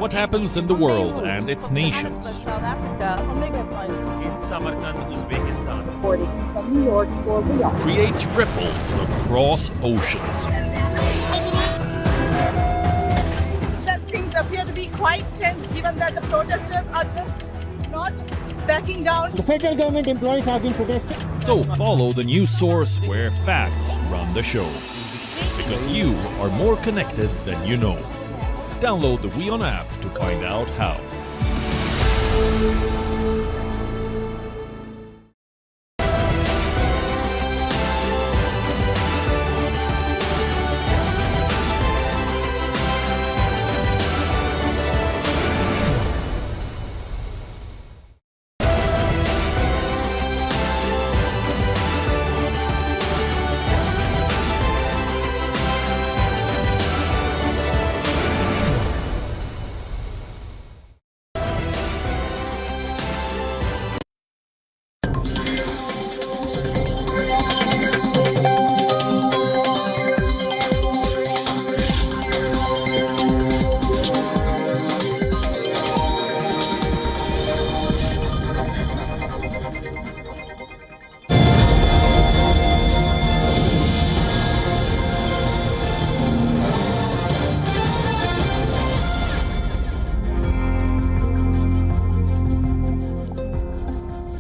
What happens in the world and its nations? South Africa. In Samarkand, Uzbekistan. Reporting from New York for WION. Creates ripples across oceans. Thus things appear to be quite tense given that the protesters are just not backing down. The federal government employees have been protesting. So follow the news source where facts run the show. Because you are more connected than you know. Download the WION app to find out how.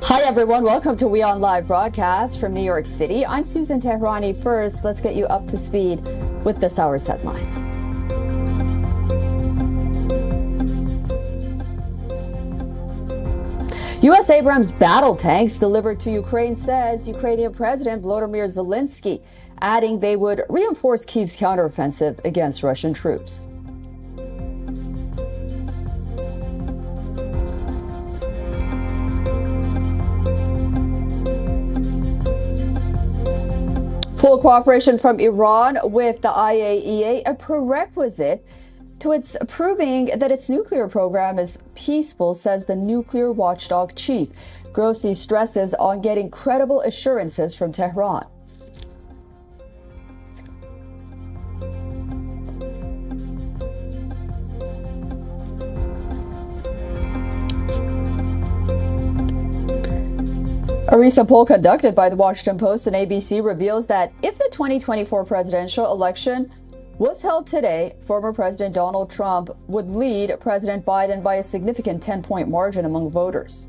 Hi everyone, welcome to WION Live broadcast from New York City. I'm Susan Tehrani. First, let's get you up to speed with this hour's headlines. U.S. Abrams battle tanks delivered to Ukraine, says Ukrainian President Volodymyr Zelensky, adding they would reinforce Kyiv's counteroffensive against Russian troops. Full cooperation from Iran with the IAEA, a prerequisite to its proving that its nuclear program is peaceful, says the nuclear watchdog chief. Grossi stresses on getting credible assurances from Tehran. A recent poll conducted by the Washington Post and ABC reveals that if the 2024 presidential election was held today, former President Donald Trump would lead President Biden by a significant 10-point margin among voters.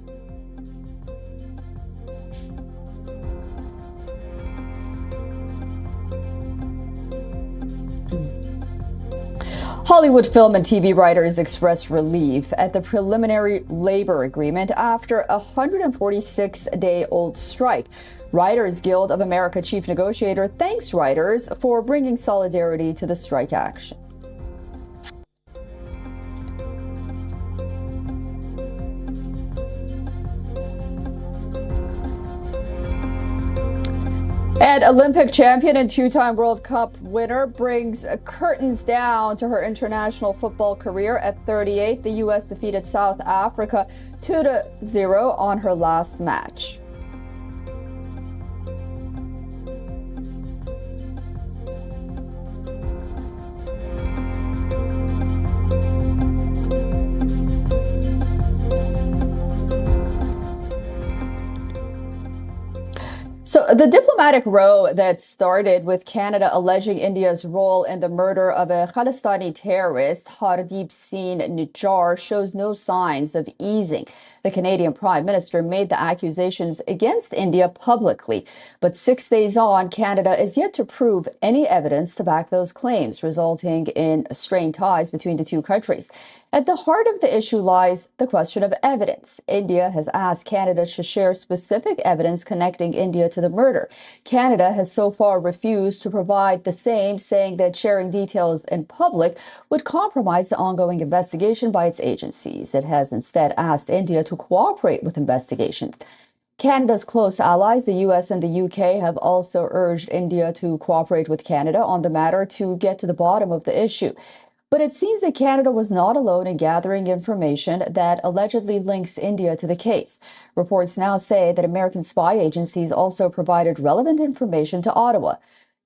Hollywood film and TV writers expressed relief at the preliminary labor agreement after a 146-day-old strike. Writers Guild of America chief negotiator thanks writers for bringing solidarity to the strike action. And Olympic champion and two-time World Cup winner brings curtains down to her international football career at 38. The U.S. defeated South Africa 2-0 on her last match. So the diplomatic row that started with Canada alleging India's role in the murder of a Khalistani terrorist, Hardeep Singh Nijjar, shows no signs of easing. The Canadian Prime Minister made the accusations against India publicly, but 6 days on, Canada is yet to prove any evidence to back those claims, resulting in strained ties between the two countries. At the heart of the issue lies the question of evidence. India has asked Canada to share specific evidence connecting India to the murder. Canada has so far refused to provide the same, saying that sharing details in public would compromise the ongoing investigation by its agencies. It has instead asked India to cooperate with investigations. Canada's close allies, the U.S. and the U.K., have also urged India to cooperate with Canada on the matter to get to the bottom of the issue. But it seems that Canada was not alone in gathering information that allegedly links India to the case. Reports now say that American spy agencies also provided relevant information to Ottawa.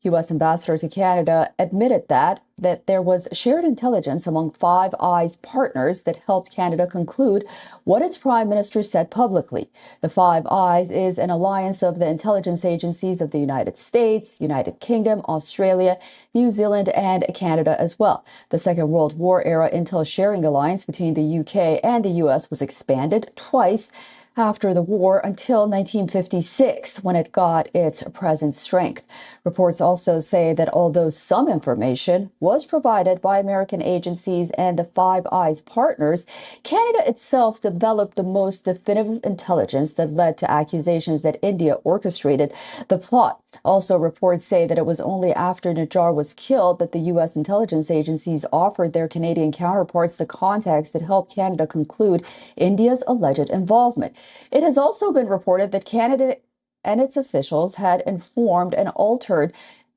U.S. Ambassador to Canada admitted that there was shared intelligence among Five Eyes partners that helped Canada conclude what its prime minister said publicly. The Five Eyes is an alliance of the intelligence agencies of the United States, United Kingdom, Australia, New Zealand, and Canada as well. The Second World War era intel sharing alliance between the UK and the US was expanded twice after the war until 1956, when it got its present strength. Reports also say that although some information was provided by American agencies and the Five Eyes partners, Canada itself developed the most definitive intelligence that led to accusations that India orchestrated the plot. Also, reports say that it was only after Najjar was killed that the U.S. intelligence agencies offered their Canadian counterparts the context that helped Canada conclude India's alleged involvement. It has also been reported that Canada and its officials had informed and altered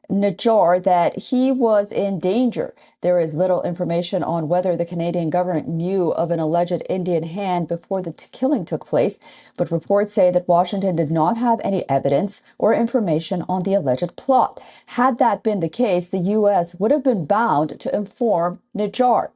Najjar that he was in danger. There is little information on whether the Canadian government knew of an alleged Indian hand before the killing took place, but reports say that Washington did not have any evidence or information on the alleged plot. Had that been the case, the U.S. would have been bound to inform Najjar.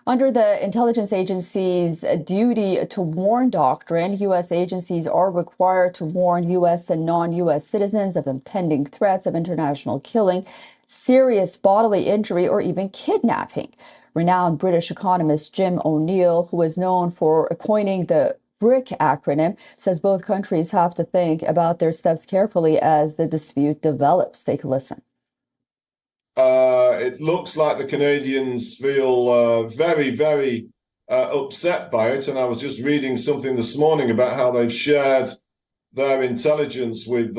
Under the intelligence agency's duty to warn doctrine, U.S. agencies are required to warn U.S. and non-U.S. citizens of impending threats of international killing, serious bodily injury, or even kidnapping. Renowned British economist Jim O'Neill, who is known for coining the BRIC acronym, says both countries have to think about their steps carefully as the dispute develops. Take a listen. It looks like the Canadians feel very, very upset by it. And I was just reading something this morning about how they've shared their intelligence with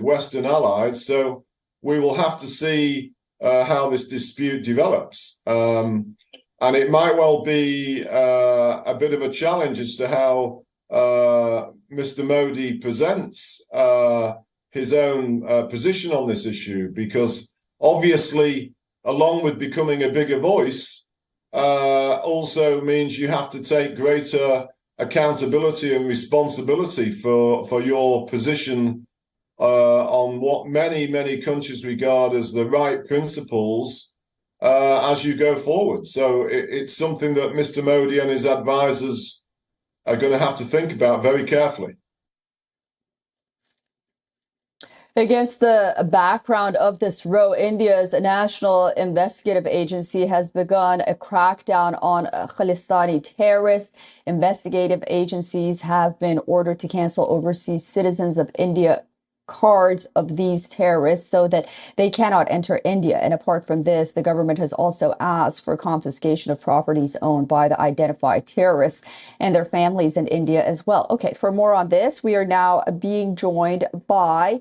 Western allies. So we will have to see how this dispute develops. And it might well be a bit of a challenge as to how Mr. Modi presents his own position on this issue, because obviously, along with becoming a bigger voice, also means you have to take greater accountability and responsibility for your position on what many, many countries regard as the right principles as you go forward. So it's something that Mr. Modi and his advisors are going to have to think about very carefully. Against the background of this row, India's National Investigative Agency has begun a crackdown on Khalistani terrorists. Investigative agencies have been ordered to cancel overseas citizens of India cards of these terrorists so that they cannot enter India. And apart from this, the government has also asked for confiscation of properties owned by the identified terrorists and their families in India as well. Okay, for more on this, we are now being joined by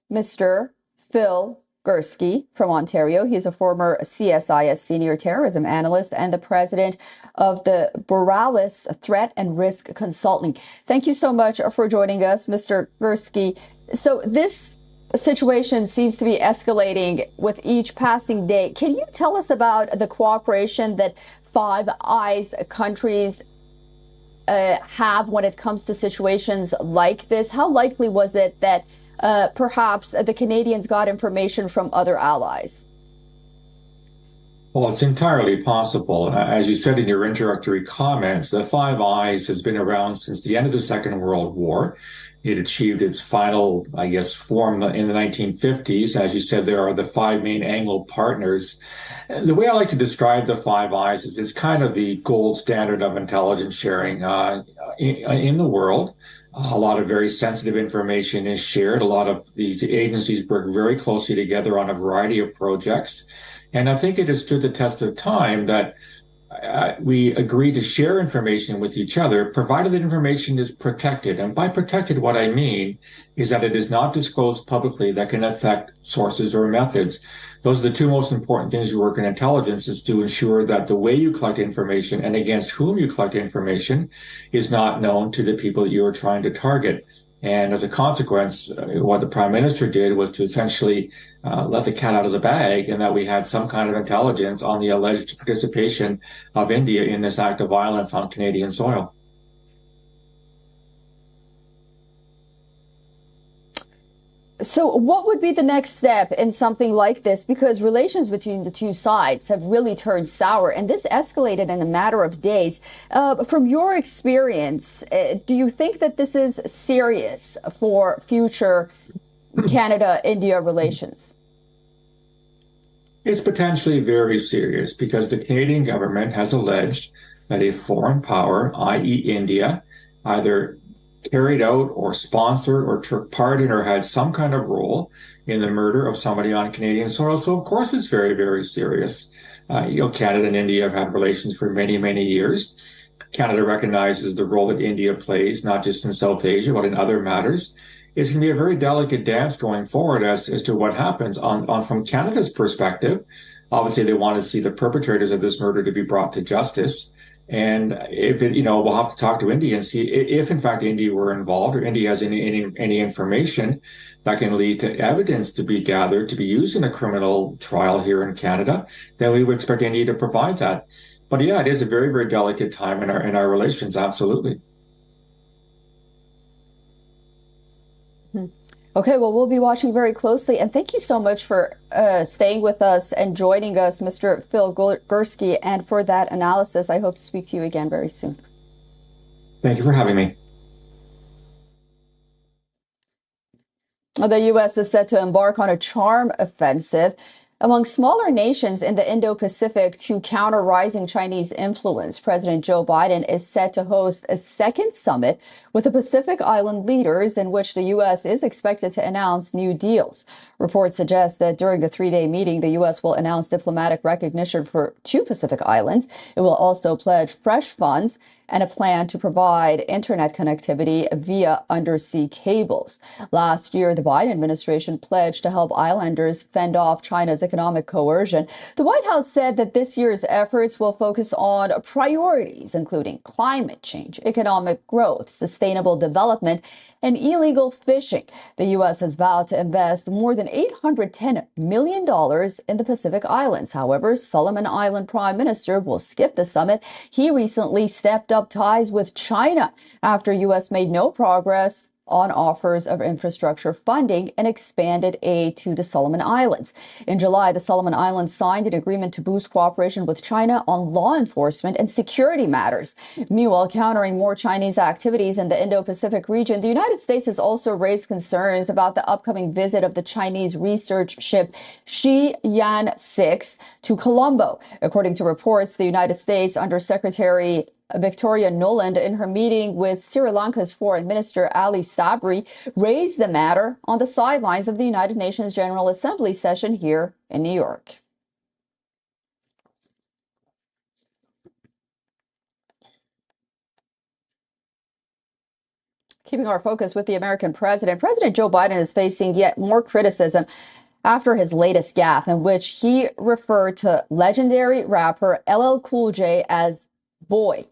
Mr. Phil Gursky from Ontario. He's a former CSIS senior terrorism analyst and the president of the Borealis Threat and Risk Consulting. Thank you so much for joining us, Mr. Gursky. So this situation seems to be escalating with each passing day. Can you tell us about the cooperation that Five Eyes countries have when it comes to situations like this? How likely was it that perhaps the Canadians got information from other allies? Well, it's entirely possible. As you said in your introductory comments, the Five Eyes has been around since the end of the Second World War. It achieved its final, form in the 1950s. As you said, there are the five main Anglo partners. The way I like to describe the Five Eyes is it's kind of the gold standard of intelligence sharing in the world. A lot of very sensitive information is shared. A lot of these agencies work very closely together on a variety of projects. And I think it has stood the test of time that we agree to share information with each other, provided that information is protected. And by protected, what I mean is that it is not disclosed publicly that can affect sources or methods. Those are the two most important things you work in intelligence, is to ensure that the way you collect information and against whom you collect information is not known to the people that you are trying to target. And as a consequence, what the Prime Minister did was to essentially let the cat out of the bag, and that we had some kind of intelligence on the alleged participation of India in this act of violence on Canadian soil. So what would be the next step in something like this? Because relations between the two sides have really turned sour, and this escalated in a matter of days. From your experience, do you think that this is serious for future Canada-India relations? It's potentially very serious because the Canadian government has alleged that a foreign power, i.e. India, either carried out or sponsored or took part in or had some kind of role in the murder of somebody on Canadian soil. So of course it's very, very serious. Canada and India have had relations for many, many years. Canada recognizes the role that India plays, not just in South Asia, but in other matters. It's going to be a very delicate dance going forward as to what happens on from Canada's perspective. Obviously, they want to see the perpetrators of this murder to be brought to justice. And if it, we'll have to talk to India and see if in fact India were involved or India has any information that can lead to evidence to be gathered to be used in a criminal trial here in Canada, then we would expect India to provide that. But yeah, it is a very, very delicate time in our relations. Absolutely. Okay, well, we'll be watching very closely. And thank you so much for staying with us and joining us, Mr. Phil Gurski, and for that analysis. I hope to speak to you again very soon. Thank you for having me. The U.S. is set to embark on a charm offensive among smaller nations in the Indo-Pacific to counter rising Chinese influence. President Joe Biden is set to host a second summit with the Pacific Island leaders in which the U.S. is expected to announce new deals. Reports suggest that during the three-day meeting, the U.S. will announce diplomatic recognition for 2 Pacific islands. It will also pledge fresh funds and a plan to provide internet connectivity via undersea cables. Last year, the Biden administration pledged to help islanders fend off China's economic coercion. The White House said that this year's efforts will focus on priorities, including climate change, economic growth, sustainable development, and illegal fishing. The U.S. has vowed to invest more than $810 million in the Pacific Islands. However, Solomon Island Prime Minister will skip the summit. He recently stepped up ties with China after U.S. made no progress on offers of infrastructure funding and expanded aid to the Solomon Islands. In July, the Solomon Islands signed an agreement to boost cooperation with China on law enforcement and security matters. Meanwhile, countering more Chinese activities in the Indo-Pacific region, the United States has also raised concerns about the upcoming visit of the Chinese research ship Xi'an 6 to Colombo. According to reports, the United States Under Secretary Victoria Nuland, in her meeting with Sri Lanka's Foreign Minister Ali Sabri, raised the matter on the sidelines of the United Nations General Assembly session here in New York. Keeping our focus with the American president, President Joe Biden is facing yet more criticism after his latest gaffe, in which he referred to legendary rapper LL Cool J as boy,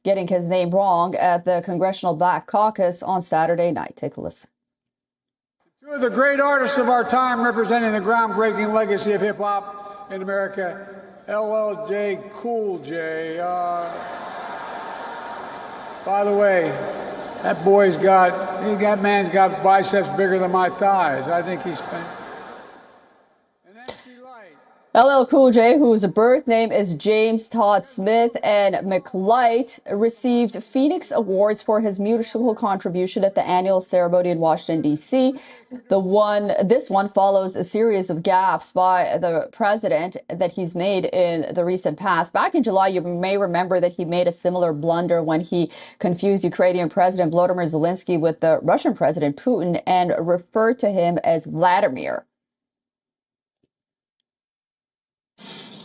getting his name wrong at the Congressional Black Caucus on Saturday night. Take a listen. Two of the great artists of our time representing the groundbreaking legacy of hip-hop in America, LL Cool J. By the way, that man's got biceps bigger than my thighs. I think he's spent. LL Cool J, whose birth name is James Todd Smith, and McLight received Phoenix Awards for his musical contribution at the annual ceremony in Washington, D.C. This one follows a series of gaffes by the president that he's made in the recent past. Back in July, you may remember that he made a similar blunder when he confused Ukrainian President Volodymyr Zelensky with the Russian President Putin and referred to him as Vladimir.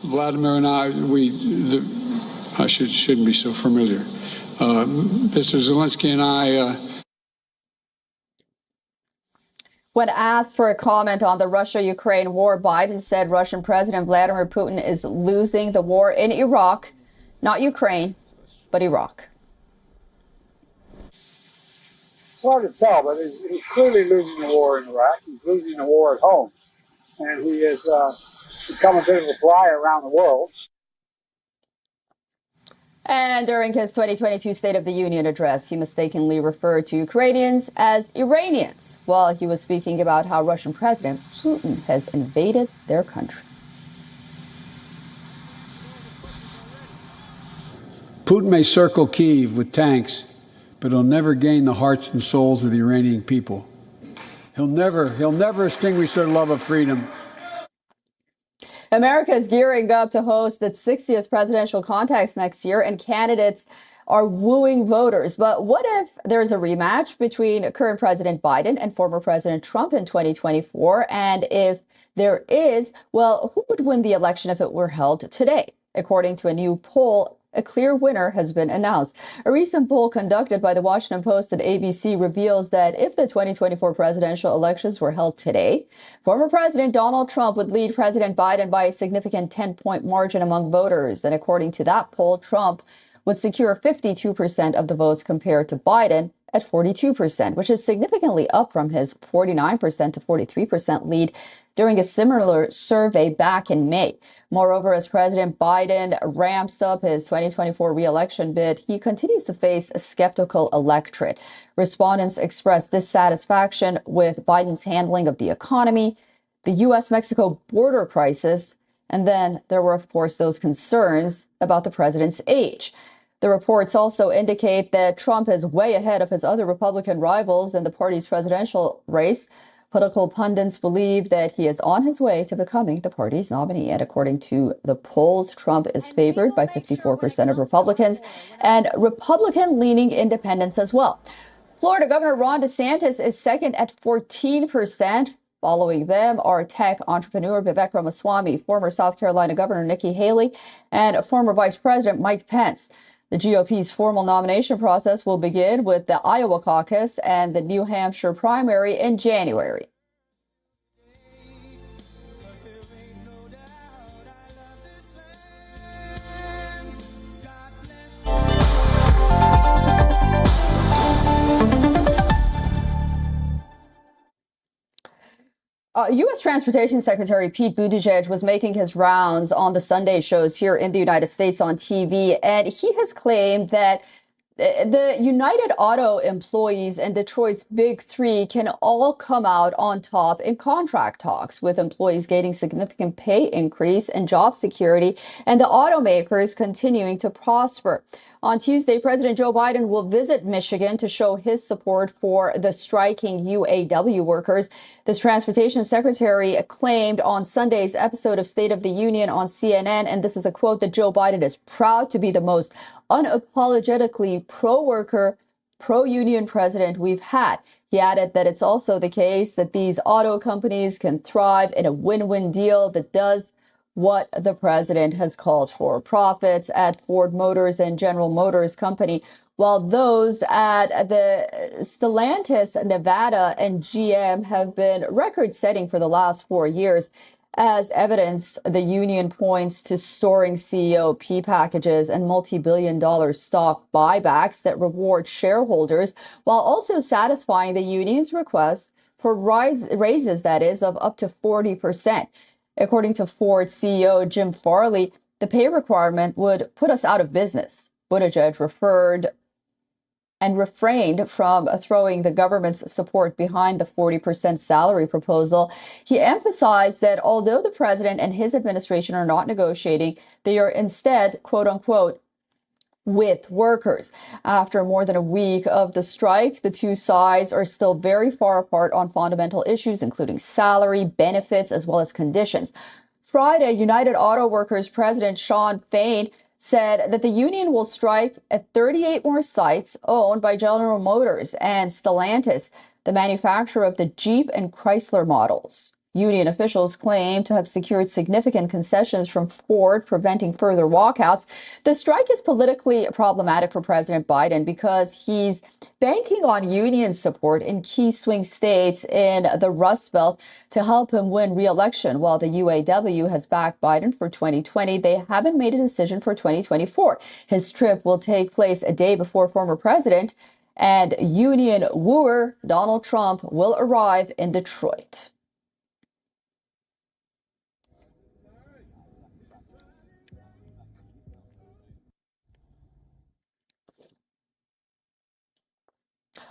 Vladimir and I shouldn't be so familiar. Mr. Zelensky and I. When asked for a comment on the Russia-Ukraine war, Biden said Russian President Vladimir Putin is losing the war in Iraq, not Ukraine, but Iraq. It's hard to tell, but he's clearly losing the war in Iraq. He's losing the war at home. And he has become a bit of a flyer around the world. And during his 2022 State of the Union address, he mistakenly referred to Ukrainians as Iranians while he was speaking about how Russian President Putin has invaded their country. Putin may circle Kyiv with tanks, but he'll never gain the hearts and souls of the Iranian people. He'll never extinguish their love of freedom. America is gearing up to host its 60th presidential contest next year, and candidates are wooing voters. But what if there's a rematch between current President Biden and former President Trump in 2024? And if there is, well, who would win the election if it were held today? According to a new poll, a clear winner has been announced. A recent poll conducted by the Washington Post and ABC reveals that if the 2024 presidential elections were held today, former President Donald Trump would lead President Biden by a significant 10-point margin among voters. And according to that poll, Trump would secure 52% of the votes compared to Biden at 42%, which is significantly up from his 49% to 43% lead during a similar survey back in May. Moreover, as President Biden ramps up his 2024 re-election bid, he continues to face a skeptical electorate. Respondents expressed dissatisfaction with Biden's handling of the economy, the U.S.-Mexico border crisis, and then there were, of course, those concerns about the president's age. The reports also indicate that Trump is way ahead of his other Republican rivals in the party's presidential race. Political pundits believe that he is on his way to becoming the party's nominee. And according to the polls, Trump is favored by 54% of Republicans and Republican-leaning independents as well. Florida Governor Ron DeSantis is second at 14%. Following them are tech entrepreneur Vivek Ramaswamy, former South Carolina Governor Nikki Haley, and former Vice President Mike Pence. The GOP's formal nomination process will begin with the Iowa caucus and the New Hampshire primary in January. U.S. Transportation Secretary Pete Buttigieg was making his rounds on the Sunday shows here in the United States on TV, and he has claimed that the United Auto employees in Detroit's Big Three can all come out on top in contract talks, with employees gaining significant pay increase and job security, and the automakers continuing to prosper. On Tuesday, President Joe Biden will visit Michigan to show his support for the striking UAW workers. The transportation secretary claimed on Sunday's episode of State of the Union on CNN, and this is a quote, that Joe Biden is proud to be the most unapologetically pro-worker, pro-union president we've had. He added that it's also the case that these auto companies can thrive in a win-win deal that does what the president has called for. Profits at Ford Motors and General Motors Company, while those at the Stellantis, Nevada, and GM have been record-setting for the last 4 years. As evidence, the union points to soaring CEO pay packages and multi-billion-dollar stock buybacks that reward shareholders, while also satisfying the union's request for raises, that is, of up to 40%. According to Ford CEO Jim Farley, the pay requirement would put us out of business. Buttigieg refrained from throwing the government's support behind the 40% salary proposal. He emphasized that although the president and his administration are not negotiating, they are instead, quote unquote, with workers. After more than a week of the strike, the two sides are still very far apart on fundamental issues, including salary, benefits, as well as conditions. Friday, United Auto Workers President Shawn Fain said that the union will strike at 38 more sites owned by General Motors and Stellantis, the manufacturer of the Jeep and Chrysler models. Union officials claim to have secured significant concessions from Ford, preventing further walkouts. The strike is politically problematic for President Biden because he's banking on union support in key swing states in the Rust Belt to help him win re-election. While the UAW has backed Biden for 2020, they haven't made a decision for 2024. His trip will take place a day before former president and union wooer Donald Trump will arrive in Detroit.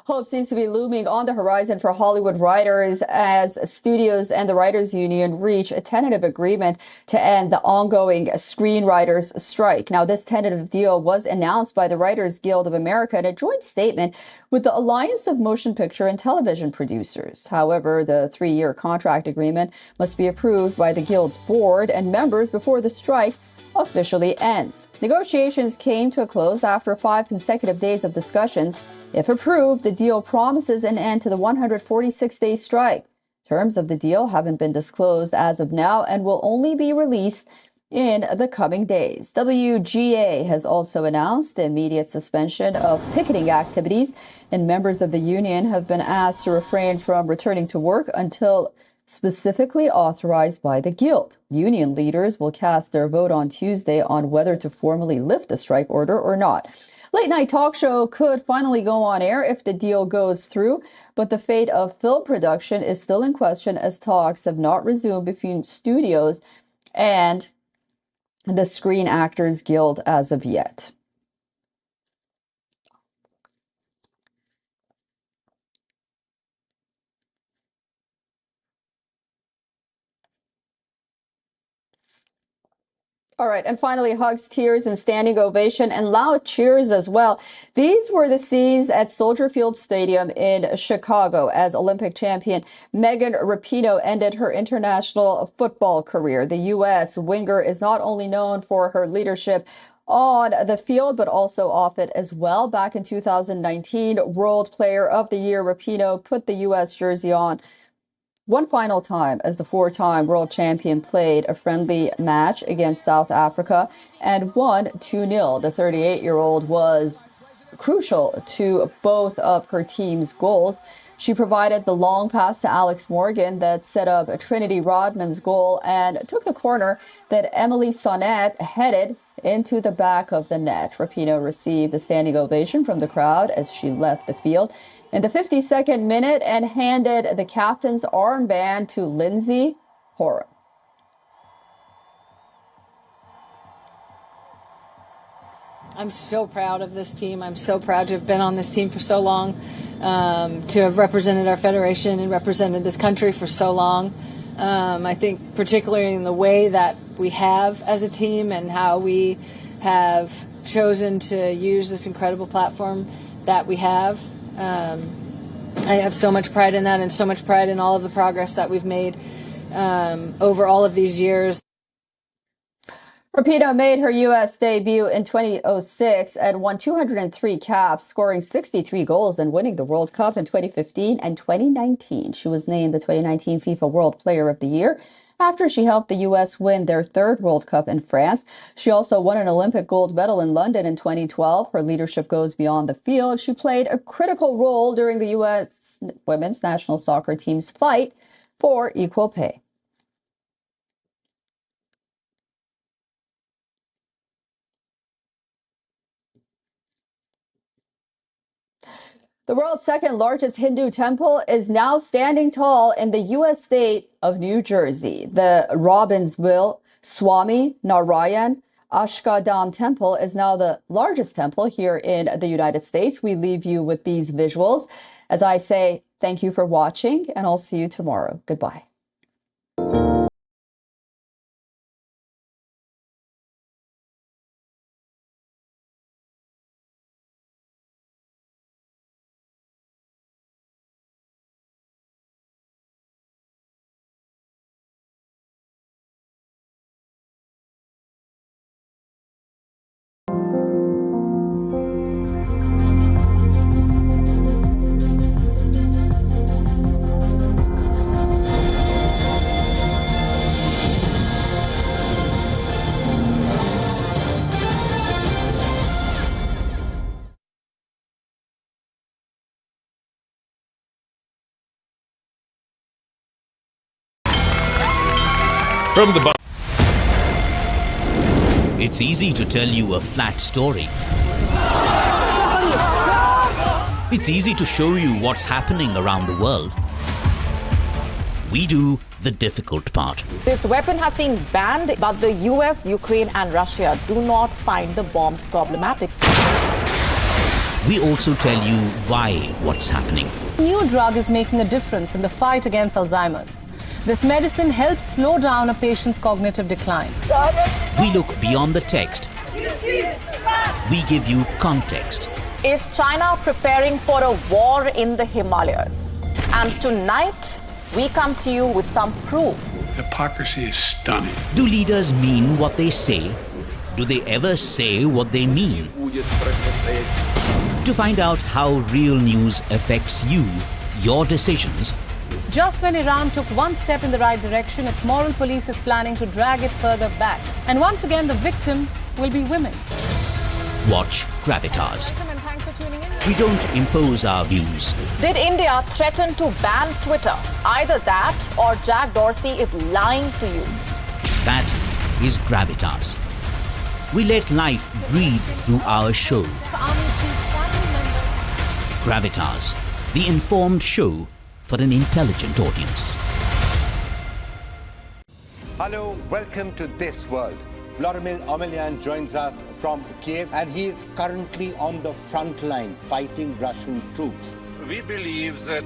Hope seems to be looming on the horizon for Hollywood writers as studios and the Writers Union reach a tentative agreement to end the ongoing screenwriters strike. Now, this tentative deal was announced by the Writers Guild of America in a joint statement with the Alliance of Motion Picture and Television Producers. However, the 3-year contract agreement must be approved by the Guild's board and members before the strike officially ends. Negotiations came to a close after 5 consecutive days of discussions. If approved, the deal promises an end to the 146-day strike. Terms of the deal haven't been disclosed as of now and will only be released in the coming days. WGA has also announced the immediate suspension of picketing activities, and members of the union have been asked to refrain from returning to work until specifically authorized by the Guild. Union leaders will cast their vote on Tuesday on whether to formally lift the strike order or not. Late-night talk show could finally go on air if the deal goes through, but the fate of film production is still in question as talks have not resumed between studios and the Screen Actors Guild as of yet. All right, and finally, hugs, tears, and standing ovation, and loud cheers as well. These were the scenes at Soldier Field Stadium in Chicago as Olympic champion Megan Rapinoe ended her international football career. The U.S. winger is not only known for her leadership on the field, but also off it as well. Back in 2019, World Player of the Year Rapinoe put the U.S. jersey on one final time as the 4-time world champion played a friendly match against South Africa and won 2-0. The 38-year-old was crucial to both of her team's goals. She provided the long pass to Alex Morgan that set up Trinity Rodman's goal and took the corner that Emily Sonnet headed into the back of the net. Rapinoe received a standing ovation from the crowd as she left the field in the 52nd minute and handed the captain's armband to Lindsay Horan. I'm so proud of this team. I'm so proud to have been on this team for so long, to have represented our federation and represented this country for so long. I think particularly in the way that we have as a team and how we have chosen to use this incredible platform that we have. I have so much pride in that and so much pride in all of the progress that we've made over all of these years. Rapinoe made her U.S. debut in 2006 and won 203 caps, scoring 63 goals and winning the World Cup in 2015 and 2019. She was named the 2019 FIFA World Player of the Year after she helped the U.S. win their 3rd World Cup in France. She also won an Olympic gold medal in London in 2012. Her leadership goes beyond the field. She played a critical role during the U.S. women's national soccer team's fight for equal pay. The world's 2nd largest Hindu temple is now standing tall in the U.S. state of New Jersey. The Robbinsville Swami Narayan Ashkadam Temple is now the largest temple here in the United States. We leave you with these visuals. As I say, thank you for watching, and I'll see you tomorrow. Goodbye. From the It's easy to tell you a flat story. It's easy to show you what's happening around the world. We do the difficult part. This weapon has been banned, but the US, Ukraine and Russia do not find the bombs problematic. We also tell you why what's happening. New drug is making a difference in the fight against Alzheimer's. This medicine helps slow down a patient's cognitive decline. We look beyond the text. We give you context. Is China preparing for a war in the Himalayas? And tonight, we come to you with some proof. Hypocrisy is stunning. Do leaders mean what they say? Do they ever say what they mean? To find out how real news affects you, your decisions, Just when Iran took one step in the right direction, its moral police is planning to drag it further back. And once again, the victim will be women. watch Gravitas. Welcome and thanks for tuning in. We don't impose our views. Did India threaten to ban Twitter? Either that or Jack Dorsey is lying to you. That is Gravitas. We let life breathe through our show. Gravitas, the informed show for an intelligent audience. Hello, welcome to This World. Vladimir Amelyan joins us from Kiev, and he is currently on the front line fighting Russian troops. We believe that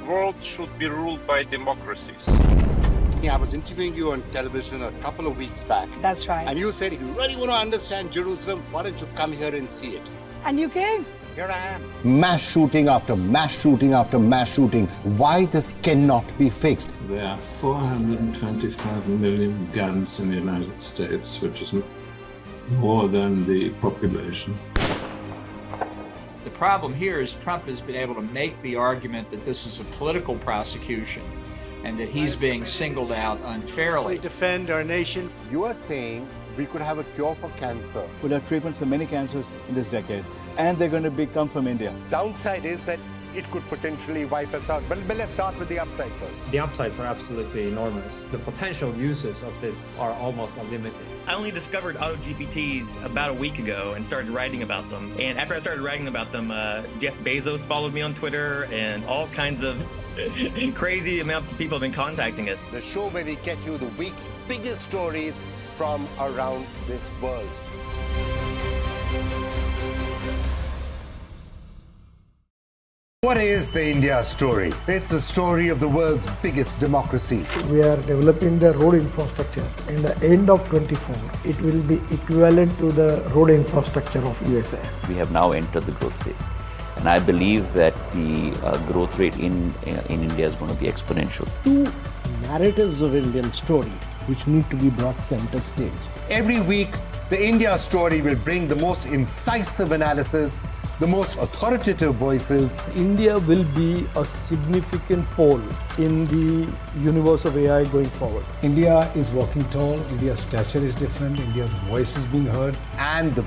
world should be ruled by democracies. I was interviewing you on television a couple of weeks back. That's right. And you said, if you really want to understand Jerusalem, why don't you come here and see it? And you came. Here I am. Mass shooting after mass shooting after mass shooting. Why this cannot be fixed? There are 425 million guns in the United States, which is more than the population. The problem here is Trump has been able to make the argument that this is a political prosecution and that he's being singled out unfairly. Defend our nation. You are saying we could have a cure for cancer. We'll have treatments for many cancers in this decade, and they're going to come from India. Downside is that it could potentially wipe us out. But let's start with the upside first. The upsides are absolutely enormous. The potential uses of this are almost unlimited. I only discovered AutoGPTs about a week ago and started writing about them. And after I started writing about them, Jeff Bezos followed me on Twitter, and all kinds of crazy amounts of people have been contacting us. The show where we get you the week's biggest stories from around this world. What is the India story? It's the story of the world's biggest democracy. We are developing the road infrastructure. In the end of 24, it will be equivalent to the road infrastructure of USA. We have now entered the growth phase. And I believe that the growth rate in India is going to be exponential. Two narratives of Indian story which need to be brought center stage. Every week, the India story will bring the most incisive analysis, the most authoritative voices. India will be a significant pole in the universe of AI going forward. India is walking tall. India's stature is different. India's voice is being heard. And the